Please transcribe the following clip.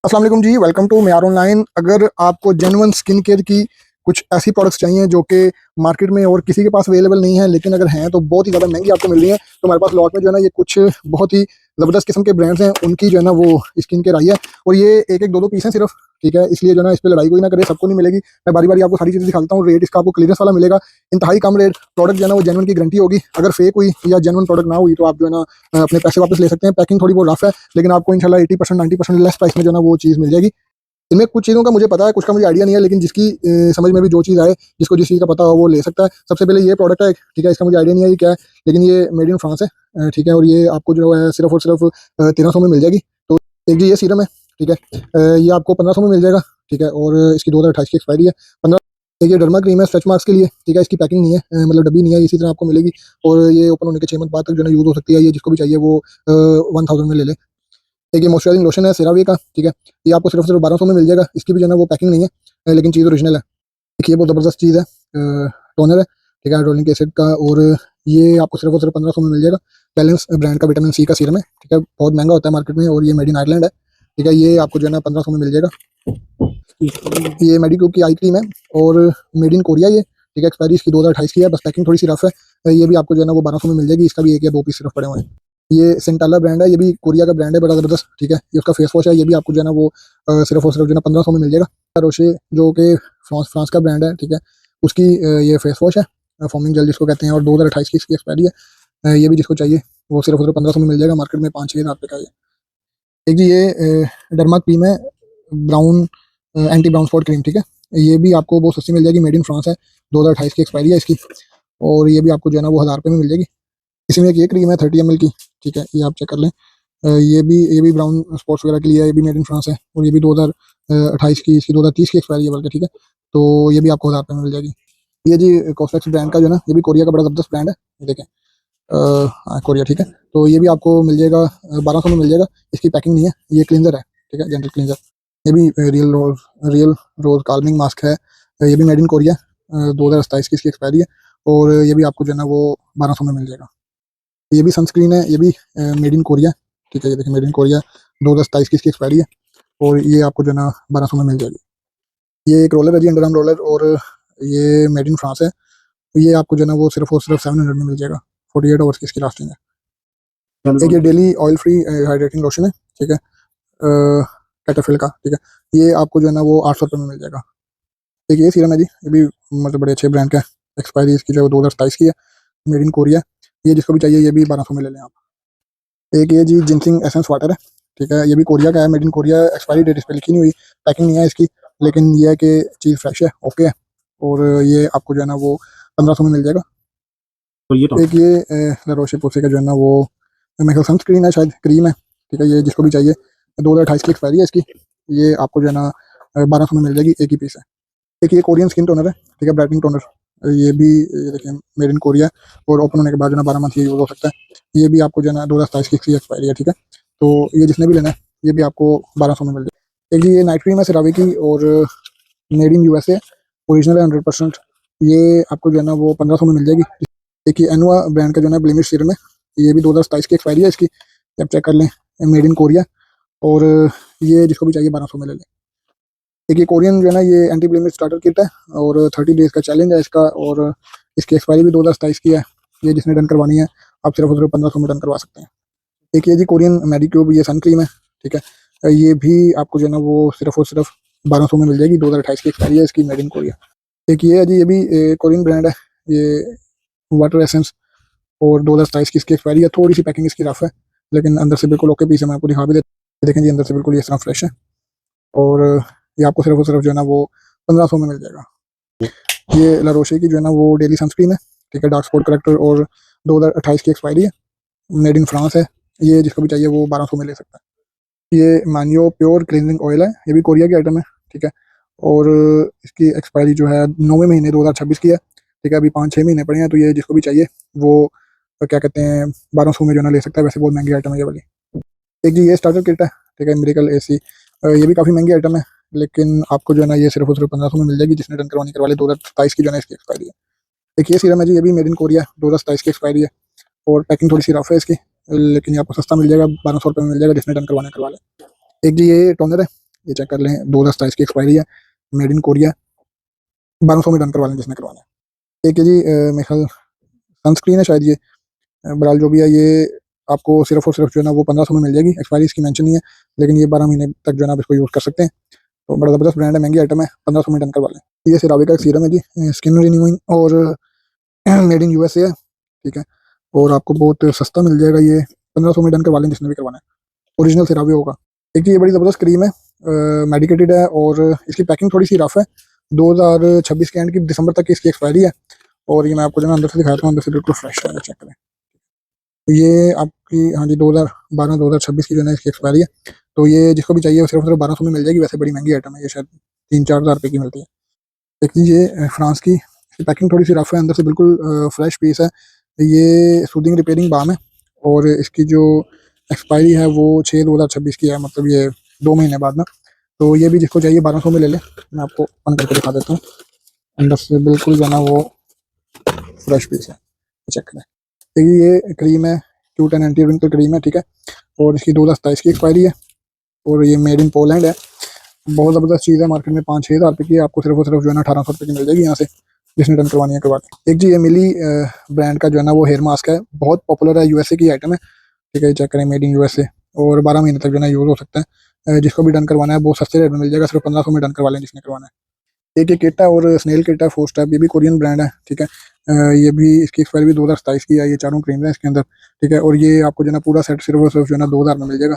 अस्सलाम वालेकुम जी, welcome to Meyar online. अगर आपको जेन्युइन स्किन केयर की कुछ ऐसी प्रोडक्ट्स चाहिए जो कि मार्केट में और किसी के पास अवेलेबल नहीं है, लेकिन अगर हैं तो बहुत ही ज़्यादा महंगी आपको मिल रही है, तो हमारे पास लॉट में जो है ना ये कुछ बहुत ही ज़बरदस्त किस्म के ब्रांड्स हैं, उनकी जो है ना वो स्किन केयर आई है। और ये एक एक दो दो पीस हैं सिर्फ, ठीक है, इसलिए जो है ना इस पर लड़ाई कोई ना करे, सबको नहीं मिलेगी। मैं बारी बारी आपको सारी चीज़ें दिखाता हूँ। रेट इसका आपको क्लियरेंस वाला मिलेगा, इंतहाई कम रेट। प्रोडक्ट जो है ना वो जेन्युइन की गारंटी होगी। अगर फेक हुई या जेन्युइन प्रोडक्ट ना हुई तो आप जो है ना अपने पैसे वापस ले सकते हैं। पैकिंग थोड़ी बहुत रफ है, लेकिन आपको इंशाल्लाह 80% 90% लेस प्राइस में जो है ना वो चीज़ मिल जाएगी। इनमें कुछ चीज़ों का मुझे पता है, कुछ का मुझे आइडिया नहीं है, लेकिन जिसकी समझ में भी जो चीज़ आए, जिसको जिस चीज़ का पता हो वो ले सकता है। सबसे पहले ये प्रोडक्ट है, ठीक है, इसका मुझे आइडिया नहीं है ये क्या है, लेकिन ये मेड इन फ्रांस है, ठीक है, और ये आपको जो है सिर्फ और सिर्फ 1300 में मिल जाएगी। तो एक जी ये सीरम है, ठीक है, ये आपको 1500 में मिल जाएगा, ठीक है, और इसकी 2028 की एक्सपायरी है। 15। एक ये डर्मा क्रीम है स्ट्रेच मार्क्स के लिए, ठीक है, इसकी पैकिंग नहीं है, मतलब डब्बी नहीं है, इसी तरह आपको मिलेगी। और ये ओपन होने के 6 मंथ बाद तक जो है यूज़ हो सकती है। ये जिसको भी चाहिए वो 1000 में ले ले। एक ये मॉइस्चराइजिंग लोशन है सेरावी का, ठीक है, ये आपको सिर्फ 1200 में मिल जाएगा। इसकी भी जो है ना वो पैकिंग नहीं है, लेकिन चीज़ ओरिजिनल है। देखिए बहुत ज़बरदस्त चीज़ है, टोनर है, ठीक है, हाइड्रोलिक एसिड का, और ये आपको सिर्फ और सिर्फ 1500 में मिल जाएगा। बैलेंस ब्रांड का विटामिन सी का सीरम है, ठीक है, बहुत महंगा होता है मार्केट में, और ये मेड इन आयरलैंड है, ठीक है, ये आपको जो है ना 1500 में मिल जाएगा। ये मेडिक्यूब की आई क्रीम है, और मेड इन कोरिया ये, ठीक है, एक्सपायरी इसकी 2028 की है, बस पैकिंग थोड़ी सी रफ है। ये भी आपको जो है ना वो 1200 में मिल जाएगी। इसका भी एक या दो पीस सिर्फ पड़े हुए हैं। ये सेंटाला ब्रांड है, ये भी कोरिया का ब्रांड है, बड़ा ज़बरदस्त, ठीक है, ये उसका फेस वॉश है, ये भी आपको जो है ना वो सिर्फ और सिर्फ जो है ना 1500 में मिल जाएगा। रोशे जो कि फ्रांस फ्रांस का ब्रांड है, ठीक है, उसकी ये फेस वॉश है, फॉर्मिंग जेल जिसको कहते हैं, और 2028 की इसकी एक्सपायरी है। ये भी जिसको चाहिए वो सिर्फ और सिर्फ 1500 में मिल जाएगा। मार्केट में 5-6 हज़ार रुपये का है। एक जी ये डर्मा क्रीम है, brown anti brown spot cream, ठीक है, ये भी आपको बहुत सस्ती मिल जाएगी, मेड इन फ्रांस है, 2028 की एक्सपायरी है इसकी, और ये भी आपको जो है ना वो 1000 रुपये में मिल जाएगी। इसमें एक ये क्रीम है 30 ml की, ठीक है, ये आप चेक कर लें। ये भी ब्राउन स्पॉट्स वगैरह के लिए है, ये भी मेड इन फ्रांस है, और ये भी 2028 की, इसकी 2030 की एक्सपायरी है बल्कि, ठीक है, तो ये भी आपको 1000 रुपये में मिल जाएगी। ये जी कॉस्मेटिक्स ब्रांड का जो है ना, ये भी कोरिया का बड़ा ज़बरदस्त ब्रांड है, ये देखें, हाँ कोरिया, ठीक है, तो ये भी आपको मिल जाएगा 1200 में मिल जाएगा। इसकी पैकिंग नहीं है, ये क्लींजर है, ठीक है, जेंटल क्लींजर। ये भी रियल रोज काल्मिंग मास्क है, ये भी मेड इन कोरिया, 2027 की इसकी एक्सपायरी है, और ये भी आपको जो है ना वो 1200 में मिल जाएगा। ये भी सनस्क्रीन है, ये भी मेड इन कोरिया, ठीक है, ये देखिए मेड इन कोरिया, 2027 की इसकी एक्सपायरी है, और ये आपको जो है ना 1200 में मिल जाएगी। ये एक रोलर है जी, अंडर आर्म रोलर, और ये मेड इन फ्रांस है, तो ये आपको जो है ना वो सिर्फ और सिर्फ 700 में मिल जाएगा। 48 आवर्स की इसकी लास्टिंग है। एक ये daily oil free hydrating lotion है, ठीक है, कैटाफिल का, ठीक है, ये आपको जो है ना वो 800 रुपये में मिल जाएगा। एक ये सीरम है जी, ये भी मतलब बड़े अच्छे ब्रांड का है, एक्सपायरी इसकी जो है वो 2027 की है, मेड इन कोरिया, ये जिसको भी चाहिए ये भी 1200 में ले लें आप। एक ये जी जिनसिंग एसेंस वाटर है, ठीक है, ये भी कोरिया का है, made in Korea, expiry date इस पर लिखी नहीं हुई, पैकिंग नहीं है इसकी, लेकिन ये है कि चीज़ फ्रेश है, ओके है, और ये आपको जो है ना वो 1500 में मिल जाएगा। तो ये एक ये लरोशे पोसे का जो है ना वो मेरे ख्याल सनस्क्रीन है, शायद क्रीम है, ठीक है, ये जिसको भी चाहिए, 2028 की एक्सपायरी है इसकी, ये आपको जो है ना 1200 में मिल जाएगी, एक ही पीस है। एक ये कोरियन स्किन टोनर है, ठीक है, ब्राइटनिंग टोनर, ये भी ये देखिए मेड इन कोरिया, और ओपन होने के बाद जो है ना 12 मंथ ये यूज़ हो सकता है। ये भी आपको जो है ना 2027 की इसकी एक्सपायरी है, ठीक है, तो ये जिसने भी लेना है ये भी आपको 1200 में मिल जाएगा। एक ये नाइट क्रीम है सेरावी की, और मेड इन यूएसए, ओरिजिनल है 100%, ये आपको जो है ना वो 1500 में मिल जाएगी। एक ये एनुआ ब्रांड का जो है ना ब्लेमिश सीरम है, ये भी 2027 की एक्सपायरी है इसकी, आप चेक कर लें, मेड इन कोरिया, और ये जिसको भी चाहिए 1200 में ले लें। एक ये कोरियन जो है ना ये एंटी ब्लेमिश स्टार्टर किट है, और 30 डेज का चैलेंज है इसका, और इसकी एक्सपायरी भी 2027 की है। ये जिसने डन करवानी है आप सिर्फ और सिर्फ 1500 में डन करवा सकते हैं। एक ये जी कोरियन मेडिक्यूब, ये सन क्रीम है, ठीक है, ये भी आपको जो है ना वो सिर्फ और सिर्फ 1200 में मिल जाएगी, 2028 की एक्सपायरी है इसकी, मेड इन कोरिया। एक ये है जी, ये भी कोरियन ब्रांड है, ये वाटर एसेंस, और 2027 की इसकी एक्सपायरी है। थोड़ी सी पैकिंग इसकी रफ है, लेकिन अंदर से बिल्कुल ओके पीस है, मैं आपको दिखा भी देते, देखें जी अंदर से बिल्कुल ये इस तरह फ्रेश है, और ये आपको सिर्फ और सिर्फ जो है ना वो 1500 में मिल जाएगा। ये लारोशे की जो है ना वो डेली सनस्क्रीन है, ठीक है, डार्क स्पॉट करेक्टर, और 2028 की एक्सपायरी है, मेड इन फ्रांस है, ये जिसको भी चाहिए वो 1200 में ले सकता है। ये मानियो प्योर क्लींजिंग ऑयल है, ये भी कोरिया की आइटम है, ठीक है, और इसकी एक्सपायरी जो है 9वें महीने 2026 की है, ठीक है, अभी 5-6 महीने पड़े हैं, तो ये जिसको भी चाहिए वो क्या कहते हैं 1200 में जो है ना ले सकता है। वैसे बहुत महंगी आइटम है ये वाली। एक जी ये स्टार्टर किट है, ठीक है, मिरेकल एसी, ये भी काफ़ी महंगी आइटम है, लेकिन आपको जो है ना ये सिर्फ और सिर्फ 1500 में मिल जाएगी, जिसने डन करवानी करवा ले। 2027 की जो है ना इसकी एक्सपायरी है। एक ये सीरम है जी, ये भी मेड इन कोरिया, 2027 की एक्सपायरी है, और पैकिंग थोड़ी सी रफ है इसकी, लेकिन ये आपको सस्ता मिल जाएगा, 1200 रुपये में मिल जाएगा, जिसने डन करवाना करवा ले। एक जी ये टोनर है, ये चेक कर लें, 2027 की एक्सपायरी है, मेड इन कोरिया, 1200 में डन करवा लें जिसने करवाना है। एक है जी मेरे ख्याल सनस्क्रीन है शायद ये, बहरहाल जो भी है ये आपको सिर्फ और सिर्फ जो है ना वो 1500 में मिल जाएगी। एक्सपायरी इसकी मेंशन नहीं है, लेकिन ये 12 महीने तक जो है ना आप इसको यूज़ कर सकते हैं। तो बड़ा ज़बरदस्त ब्रांड है, महंगी आइटम है, 1500 में डन करवा लें। ये सिरावी का एक सीरम है जी, स्किन रिन्यूइंग और मेड इन यूएसए है, ठीक है, और आपको बहुत सस्ता मिल जाएगा ये, 1500 में डन करवा लें जिसने भी करवाना है, ओरिजिनल सिरावी होगा। एक ये बड़ी ज़बरदस्त क्रीम है, मेडिकेटेड है और इसकी पैकिंग थोड़ी सी रफ है, 2026 के एंड की दिसंबर तक की इसकी एक्सपायरी है। और ये मैं आपको जो है अंदर से दिखाता हूँ, अंदर से बिल्कुल फ्रेश है, चेक करें। तो ये आपकी हाँ जी 2012-2026 की जो है ना इसकी एक्सपायरी है। तो ये जिसको भी चाहिए वो सिर्फ 1200 में मिल जाएगी। वैसे बड़ी महंगी आइटम है ये, शायद 3-4 हज़ार रुपये की मिलती है। देखिए ये फ्रांस की, इसकी पैकिंग थोड़ी सी रफ है, अंदर से बिल्कुल फ्रेश पीस है। ये सूदिंग रिपेयरिंग बाम है और इसकी जो एक्सपायरी है वो 6/2026 की है, मतलब ये 2 महीने बाद ना। तो ये भी जिसको चाहिए 1200 में ले ले। मैं आपको ओपन करके दिखा देता हूँ, अंदर से बिल्कुल जो है ना वो फ्रेश पीस है, चेक करें। देखिए ये क्रीम है, cute and anti wrinkle cream है, ठीक है, और इसकी 2027 की एक्सपायरी है और ये मेड इन पोलैंड है। बहुत ज़बरदस्त चीज़ है, मार्केट में 5-6 हज़ार रुपये की है, आपको सिर्फ और सिर्फ जो है ना 1800 रुपये की मिल जाएगी यहाँ से, जिसने डन करवानी है करवा लें। एक जी ये मिली ब्रांड का जो है ना वो हेयर मास्क है, बहुत पॉपुलर है, यूएसए की आइटम है, ठीक है, चेक करें, मेड इन यूएसए, और 12 महीने तक जो है ना यूज़ हो सकता है। जिसको भी डन करवाना है बहुत सस्ते रेट में मिल जाएगा, सिर्फ 1500 में डन करवा लें जिसने करवाना है। एक ये किट है और स्नेल किट है, फोर स्टेप, ये भी कोरियन ब्रांड है, ठीक है, ये भी इसकी एक्सपायरी भी 2027 की है। ये चारों क्रीम है इसके अंदर, ठीक है, और ये आपको जो है ना पूरा सेट सिर्फ और सिर्फ जो है ना 2000 में मिल जाएगा।